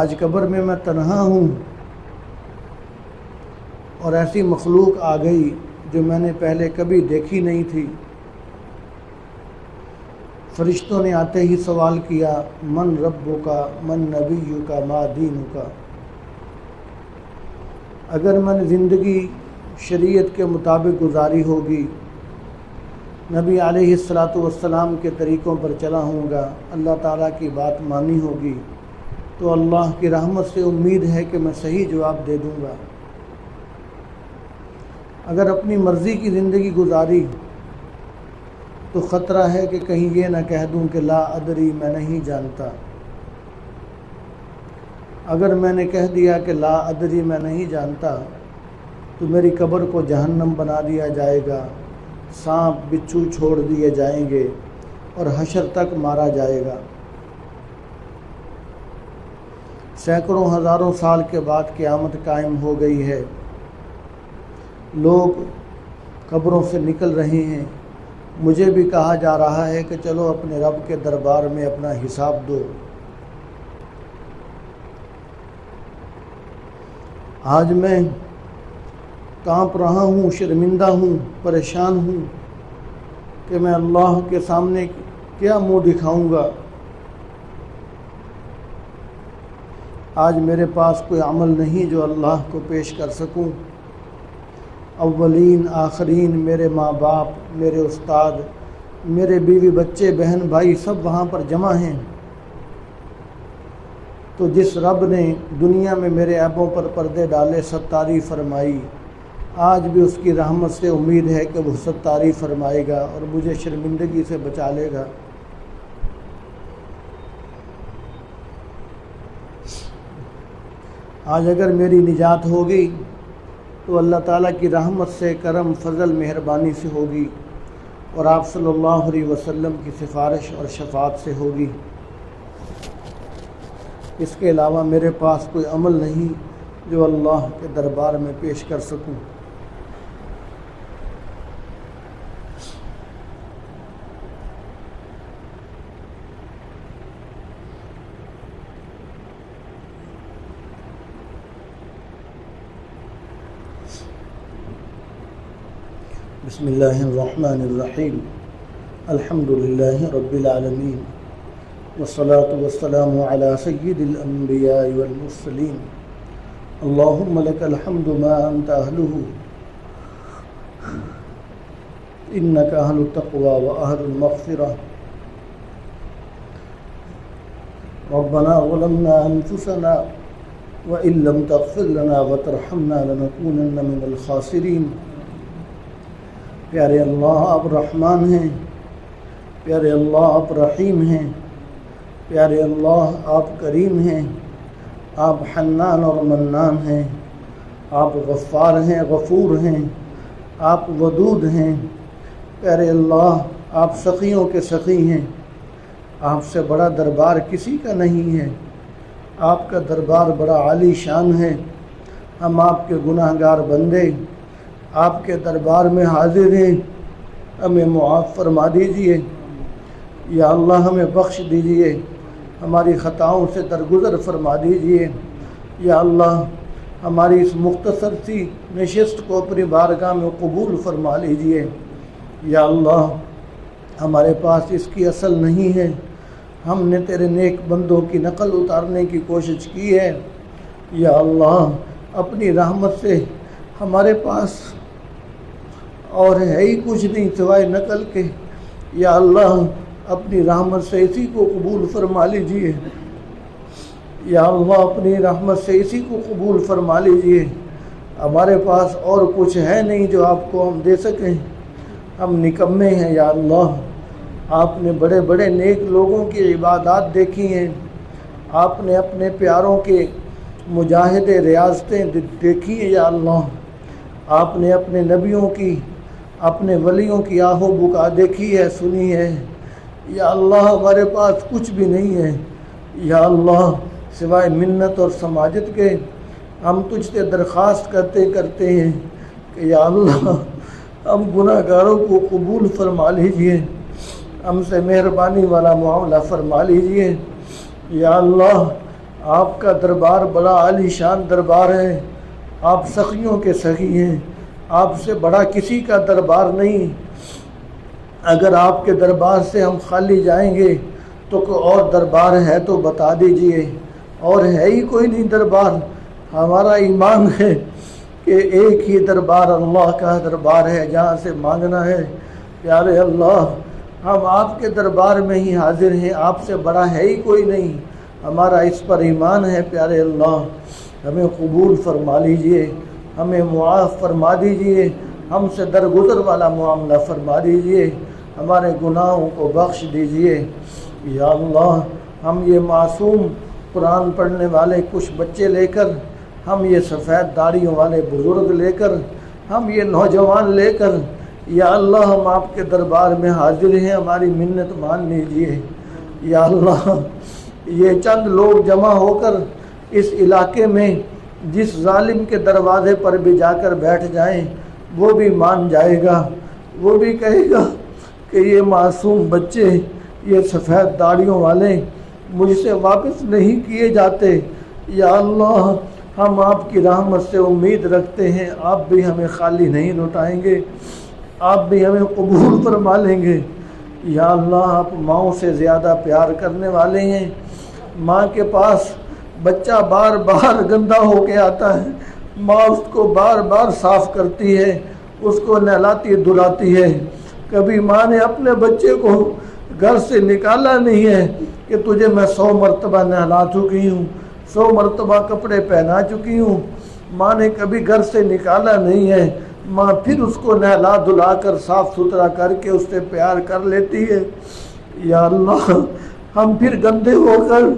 آج قبر میں میں تنہا ہوں اور ایسی مخلوق آ گئی جو میں نے پہلے کبھی دیکھی نہیں تھی۔ فرشتوں نے آتے ہی سوال کیا، من ربک من نبیک ما دینک۔ اگر میں نے زندگی شریعت کے مطابق گزاری ہوگی، نبی علیہ السلام کے طریقوں پر چلا ہوں گا، اللہ تعالیٰ کی بات مانی ہوگی، تو اللہ کی رحمت سے امید ہے کہ میں صحیح جواب دے دوں گا۔ اگر اپنی مرضی کی زندگی گزاری تو خطرہ ہے کہ کہیں یہ نہ کہہ دوں کہ لا ادری، میں نہیں جانتا۔ اگر میں نے کہہ دیا کہ لا ادری، میں نہیں جانتا، تو میری قبر کو جہنم بنا دیا جائے گا، سانپ بچھو چھوڑ دیے جائیں گے اور حشر تک مارا جائے گا۔ سینکڑوں ہزاروں سال کے بعد قیامت قائم ہو گئی ہے، لوگ قبروں سے نکل رہے ہیں، مجھے بھی کہا جا رہا ہے کہ چلو اپنے رب کے دربار میں اپنا حساب دو۔ آج میں کانپ رہا ہوں، شرمندہ ہوں، پریشان ہوں کہ میں اللہ کے سامنے کیا منہ دکھاؤں گا۔ آج میرے پاس کوئی عمل نہیں جو اللہ کو پیش کر سکوں۔ اولین آخرین، میرے ماں باپ، میرے استاد، میرے بیوی بچے، بہن بھائی سب وہاں پر جمع ہیں۔ تو جس رب نے دنیا میں میرے عیبوں پر پردے ڈالے، ستاری فرمائی، آج بھی اس کی رحمت سے امید ہے کہ وہ ستاری فرمائے گا اور مجھے شرمندگی سے بچا لے گا۔ آج اگر میری نجات ہوگی تو اللہ تعالیٰ کی رحمت سے، کرم، فضل، مہربانی سے ہوگی، اور آپ صلی اللہ علیہ وسلم کی سفارش اور شفاعت سے ہوگی۔ اس کے علاوہ میرے پاس کوئی عمل نہیں جو اللہ کے دربار میں پیش کر سکوں۔ بسم اللہ الرحمن الرحیم، الحمد للہ رب العالمین، والصلاة والسلام علی سید الانبیاء والمرسلین، اللہم لک الحمد ما انت اہلہ، انک اہل التقوی و اہل المغفرہ، ربنا ظلمنا انفسنا وإن لم تغفر لنا وترحمنا لنکونن من الخاسرین۔ پیارے اللہ آپ رحمان ہیں، پیارے اللہ آپ رحیم ہیں، پیارے اللہ آپ کریم ہیں، آپ حنان اور منان ہیں، آپ غفار ہیں، غفور ہیں، آپ ودود ہیں۔ پیارے اللہ آپ سخیوں کے سخی ہیں، آپ سے بڑا دربار کسی کا نہیں ہے، آپ کا دربار بڑا عالی شان ہے۔ ہم آپ کے گناہ گار بندے آپ کے دربار میں حاضر ہیں، ہمیں معاف فرما دیجئے یا اللہ، ہمیں بخش دیجئے، ہماری خطاؤں سے درگزر فرما دیجئے یا اللہ، ہماری اس مختصر سی نشست کو اپنی بارگاہ میں قبول فرما لیجئے یا اللہ۔ ہمارے پاس اس کی اصل نہیں ہے، ہم نے تیرے نیک بندوں کی نقل اتارنے کی کوشش کی ہے یا اللہ، اپنی رحمت سے ہمارے پاس اور ہے ہی کچھ نہیں سوائے نقل کے یا اللہ، اپنی رحمت سے اسی کو قبول فرما لیجئے یا اللہ، اپنی رحمت سے اسی کو قبول فرما لیجئے۔ ہمارے پاس اور کچھ ہے نہیں جو آپ کو ہم دے سکیں، ہم نکمے ہیں یا اللہ۔ آپ نے بڑے بڑے نیک لوگوں کی عبادات دیکھی ہیں، آپ نے اپنے پیاروں کے مجاہد ریاضتیں دیکھی ہیں یا اللہ، آپ نے اپنے نبیوں کی، اپنے ولیوں کی آہو بکا دیکھی ہے، سنی ہے یا اللہ۔ ہمارے پاس کچھ بھی نہیں ہے یا اللہ، سوائے منت اور سماجت کے۔ ہم تجھ سے درخواست کرتے ہیں کہ یا اللہ، ہم گناہ گاروں کو قبول فرما لیجئے، ہم سے مہربانی والا معاملہ فرما لیجئے یا اللہ۔ آپ کا دربار بڑا عالی شان دربار ہے، آپ سخیوں کے سخی ہیں، آپ سے بڑا کسی کا دربار نہیں۔ اگر آپ کے دربار سے ہم خالی جائیں گے تو کوئی اور دربار ہے تو بتا دیجئے، اور ہے ہی کوئی نہیں دربار۔ ہمارا ایمان ہے کہ ایک ہی دربار اللہ کا دربار ہے جہاں سے مانگنا ہے۔ پیارے اللہ، ہم آپ کے دربار میں ہی حاضر ہیں، آپ سے بڑا ہے ہی کوئی نہیں، ہمارا اس پر ایمان ہے۔ پیارے اللہ، ہمیں قبول فرما لیجئے، ہمیں معاف فرما دیجئے، ہم سے درگزر والا معاملہ فرما دیجئے، ہمارے گناہوں کو بخش دیجئے یا اللہ۔ ہم یہ معصوم قرآن پڑھنے والے کچھ بچے لے کر، ہم یہ سفید داڑھیوں والے بزرگ لے کر، ہم یہ نوجوان لے کر یا اللہ، ہم آپ کے دربار میں حاضر ہیں، ہماری منت مان لیجئے یا اللہ۔ یہ چند لوگ جمع ہو کر اس علاقے میں جس ظالم کے دروازے پر بھی جا کر بیٹھ جائیں، وہ بھی مان جائے گا، وہ بھی کہے گا کہ یہ معصوم بچے، یہ سفید داڑھیوں والے مجھ سے واپس نہیں کیے جاتے یا اللہ۔ ہم آپ کی رحمت سے امید رکھتے ہیں، آپ بھی ہمیں خالی نہیں لوٹائیں گے، آپ بھی ہمیں قبول فرما لیں گے یا اللہ۔ آپ ماؤں سے زیادہ پیار کرنے والے ہیں۔ ماں کے پاس بچہ بار بار گندا ہو کے آتا ہے، ماں اس کو بار بار صاف کرتی ہے، اس کو نہلاتی دھلاتی ہے۔ کبھی ماں نے اپنے بچے کو گھر سے نکالا نہیں ہے کہ تجھے میں 100 مرتبہ نہلا چکی ہوں، 100 مرتبہ کپڑے پہنا چکی ہوں۔ ماں نے کبھی گھر سے نکالا نہیں ہے، ماں پھر اس کو نہلا دھلا کر صاف ستھرا کر کے اس سے پیار کر لیتی ہے یا اللہ۔ ہم پھر گندے ہو کر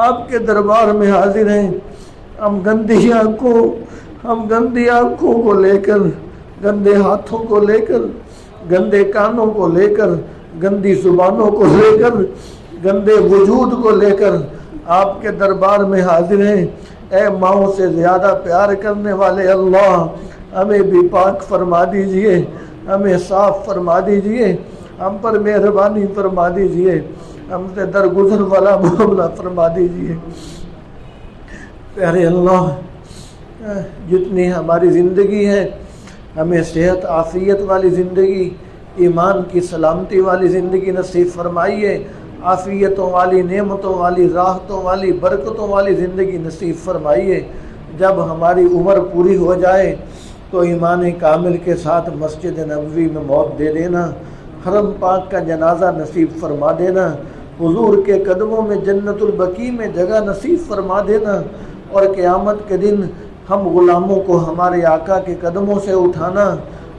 آپ کے دربار میں حاضر ہیں، ہم گندی آنکھوں کو لے کر، گندے ہاتھوں کو لے کر، گندے کانوں کو لے کر، گندی زبانوں کو لے کر، گندے وجود کو لے کر آپ کے دربار میں حاضر ہیں۔ اے ماؤں سے زیادہ پیار کرنے والے اللہ، ہمیں بھی پاک فرما دیجئے، ہمیں صاف فرما دیجئے، ہم پر مہربانی فرما دیجئے، ہم سے درگزر والا معاملہ فرما دیجئے۔ پیارے اللہ، جتنی ہماری زندگی ہے ہمیں صحت عافیت والی زندگی، ایمان کی سلامتی والی زندگی نصیب فرمائیے، عافیتوں والی، نعمتوں والی، راحتوں والی، برکتوں والی زندگی نصیب فرمائیے۔ جب ہماری عمر پوری ہو جائے تو ایمان کامل کے ساتھ مسجد نبوی میں موت دے دینا، حرم پاک کا جنازہ نصیب فرما دینا، حضور کے قدموں میں جنت البقیع میں جگہ نصیب فرما دینا، اور قیامت کے دن ہم غلاموں کو ہمارے آقا کے قدموں سے اٹھانا،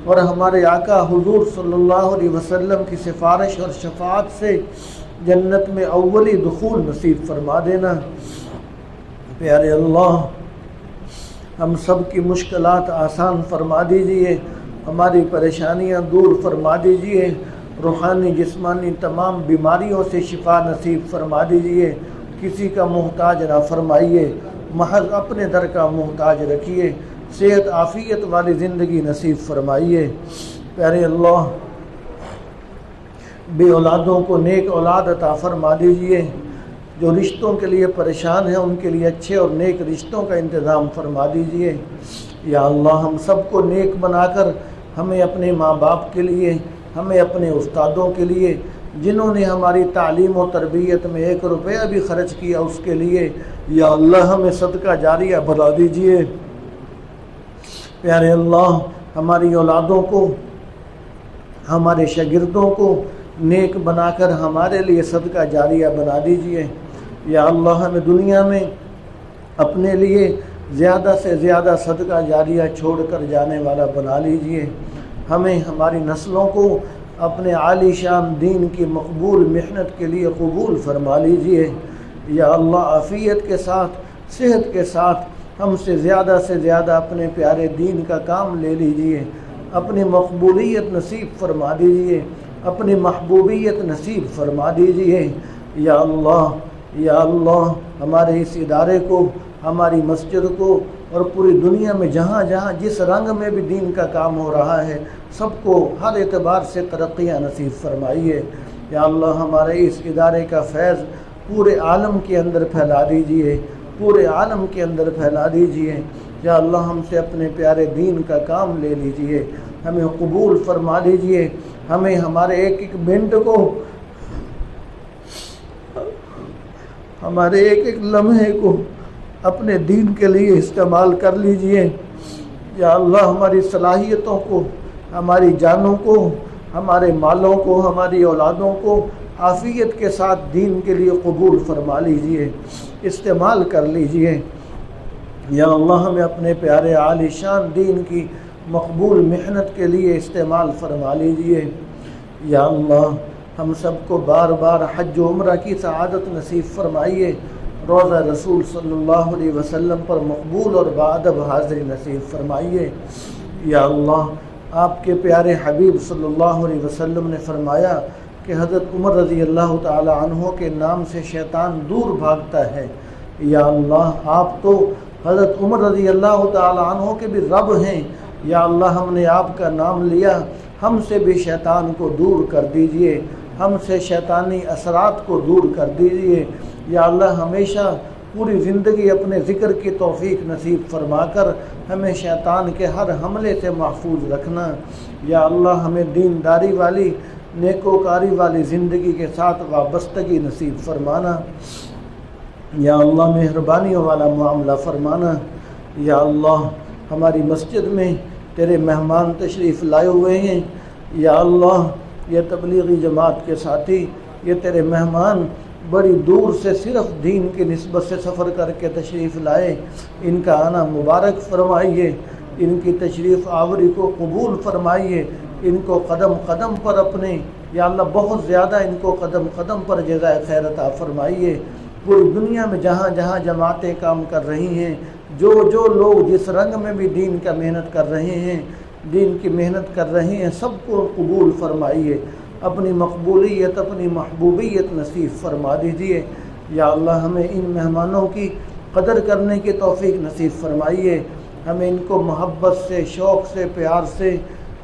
اور ہمارے آقا حضور صلی اللہ علیہ وسلم کی سفارش اور شفاعت سے جنت میں اولی دخول نصیب فرما دینا۔ پیارے اللہ، ہم سب کی مشکلات آسان فرما دیجئے، ہماری پریشانیاں دور فرما دیجئے، روحانی جسمانی تمام بیماریوں سے شفا نصیب فرما دیجئے، کسی کا محتاج نہ فرمائیے، محض اپنے در کا محتاج رکھیے، صحت عافیت والی زندگی نصیب فرمائیے۔ پیارے اللہ، بے اولادوں کو نیک اولاد عطا فرما دیجئے، جو رشتوں کے لیے پریشان ہیں ان کے لیے اچھے اور نیک رشتوں کا انتظام فرما دیجئے۔ یا اللہ، ہم سب کو نیک بنا کر ہمیں اپنے ماں باپ کے لیے، ہمیں اپنے استادوں کے لیے، جنہوں نے ہماری تعلیم و تربیت میں 1 روپیہ بھی خرچ کیا اس کے لیے، یا اللہ ہمیں صدقہ جاریہ بنا دیجئے۔ پیارے اللہ، ہماری اولادوں کو، ہمارے شاگردوں کو نیک بنا کر ہمارے لیے صدقہ جاریہ بنا دیجئے۔ یا اللہ، ہمیں دنیا میں اپنے لیے زیادہ سے زیادہ صدقہ جاریہ چھوڑ کر جانے والا بنا لیجئے۔ ہمیں ہماری نسلوں کو اپنے عالی شان دین کی مقبول محنت کے لیے قبول فرما لیجئے۔ یا اللہ، عافیت کے ساتھ، صحت کے ساتھ ہم سے زیادہ اپنے پیارے دین کا کام لے لیجئے، اپنی مقبولیت نصیب فرما دیجئے، اپنی محبوبیت نصیب فرما دیجئے۔ یا اللہ، ہمارے اس ادارے کو، ہماری مسجد کو، اور پوری دنیا میں جہاں جہاں جس رنگ میں بھی دین کا کام ہو رہا ہے سب کو ہر اعتبار سے ترقیاں نصیب فرمائیے۔ یا اللہ، ہمارے اس ادارے کا فیض پورے عالم کے اندر پھیلا دیجئے، پورے عالم کے اندر پھیلا دیجئے۔ یا اللہ، ہم سے اپنے پیارے دین کا کام لے لیجئے، ہمیں قبول فرما لیجئے، ہمیں ہمارے ایک ایک منٹ کو، ہمارے ایک ایک لمحے کو اپنے دین کے لیے استعمال کر لیجئے۔ یا اللہ، ہماری صلاحیتوں کو، ہماری جانوں کو، ہمارے مالوں کو، ہماری اولادوں کو عافیت کے ساتھ دین کے لیے قبول فرما لیجئے، استعمال کر لیجئے۔ یا اللہ، ہمیں اپنے پیارے عالی شان دین کی مقبول محنت کے لیے استعمال فرما لیجئے۔ یا اللہ، ہم سب کو بار بار حج و عمرہ کی سعادت نصیب فرمائیے، روضہ رسول صلی اللہ علیہ وسلم پر مقبول اور بادب حاضری نصیب فرمائیے۔ یا اللہ، آپ کے پیارے حبیب صلی اللہ علیہ وسلم نے فرمایا کہ حضرت عمر رضی اللہ تعالی عنہ کے نام سے شیطان دور بھاگتا ہے۔ یا اللہ، آپ تو حضرت عمر رضی اللہ تعالی عنہ کے بھی رب ہیں۔ یا اللہ، ہم نے آپ کا نام لیا، ہم سے بھی شیطان کو دور کر دیجئے، ہم سے شیطانی اثرات کو دور کر دیجئے۔ یا اللہ، ہمیشہ پوری زندگی اپنے ذکر کی توفیق نصیب فرما کر ہمیں شیطان کے ہر حملے سے محفوظ رکھنا۔ یا اللہ، ہمیں دینداری والی، نیکوکاری والی زندگی کے ساتھ وابستگی نصیب فرمانا۔ یا اللہ، مہربانیوں والا معاملہ فرمانا۔ یا اللہ، ہماری مسجد میں تیرے مہمان تشریف لائے ہوئے ہیں۔ یا اللہ، یہ تبلیغی جماعت کے ساتھی، یہ تیرے مہمان بڑی دور سے صرف دین کی نسبت سے سفر کر کے تشریف لائے، ان کا آنا مبارک فرمائیے، ان کی تشریف آوری کو قبول فرمائیے، ان کو قدم قدم پر اپنے، یا اللہ بہت زیادہ ان کو قدم قدم پر جزائے خیر عطا فرمائیے۔ پوری دنیا میں جہاں جہاں جماعتیں کام کر رہی ہیں جو لوگ جس رنگ میں بھی دین کا محنت کر رہے ہیں، دین کی محنت کر رہے ہیں، سب کو قبول فرمائیے، اپنی مقبولیت، اپنی محبوبیت نصیب فرما دیجیے۔ یا اللہ ہمیں ان مہمانوں کی قدر کرنے کی توفیق نصیب فرمائیے، ہمیں ان کو محبت سے، شوق سے، پیار سے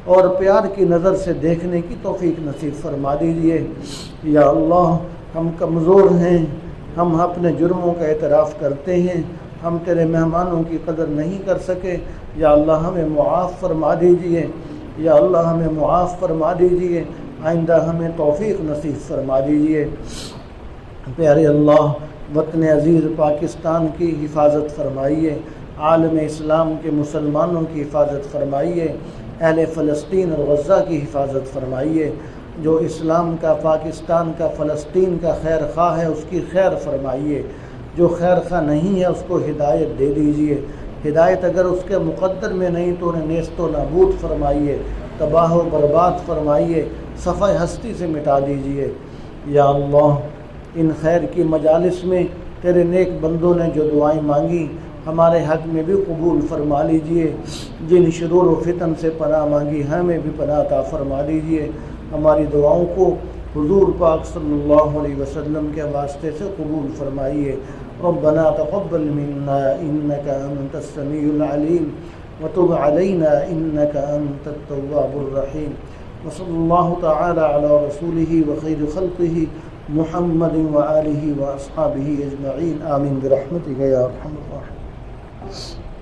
اور پیار کی نظر سے دیکھنے کی توفیق نصیب فرما دیجیے۔ یا اللہ ہم کمزور ہیں، ہم اپنے جرموں کا اعتراف کرتے ہیں، ہم تیرے مہمانوں کی قدر نہیں کر سکے، یا اللہ ہمیں معاف فرما دیجیے، یا اللہ ہمیں معاف فرما دیجیے، آئندہ ہمیں توفیق نصیب فرما دیجیے۔ پیارے اللہ وطن عزیز پاکستان کی حفاظت فرمائیے، عالم اسلام کے مسلمانوں کی حفاظت فرمائیے، اہل فلسطین اور غزہ کی حفاظت فرمائیے۔ جو اسلام کا، پاکستان کا، فلسطین کا خیر خواہ ہے اس کی خیر فرمائیے، جو خیر خواہ نہیں ہے اس کو ہدایت دے دیجیے۔ ہدایت اگر اس کے مقدر میں نہیں تو انہیں نیست و نابود فرمائیے، تباہ و برباد فرمائیے، صفحہ ہستی سے مٹا دیجیے۔ یا اللہ ان خیر کی مجالس میں تیرے نیک بندوں نے جو دعائیں مانگی ہمارے حق میں بھی قبول فرما لیجئے، جن شرور و فتن سے پناہ مانگی ہمیں بھی پناہ عطا فرما دیجئے۔ ہماری دعاؤں کو حضور پاک صلی اللہ علیہ وسلم کے واسطے سے قبول فرمائیے۔ ربنا تقبل منا انك انت السميع العليم وتب علينا انك انت التواب الرحيم، وصلى الله تعالى على رسوله وخير خلقه محمد وآله وأصحابه أجمعين، آمين برحمتك يا أرحم الراحمين۔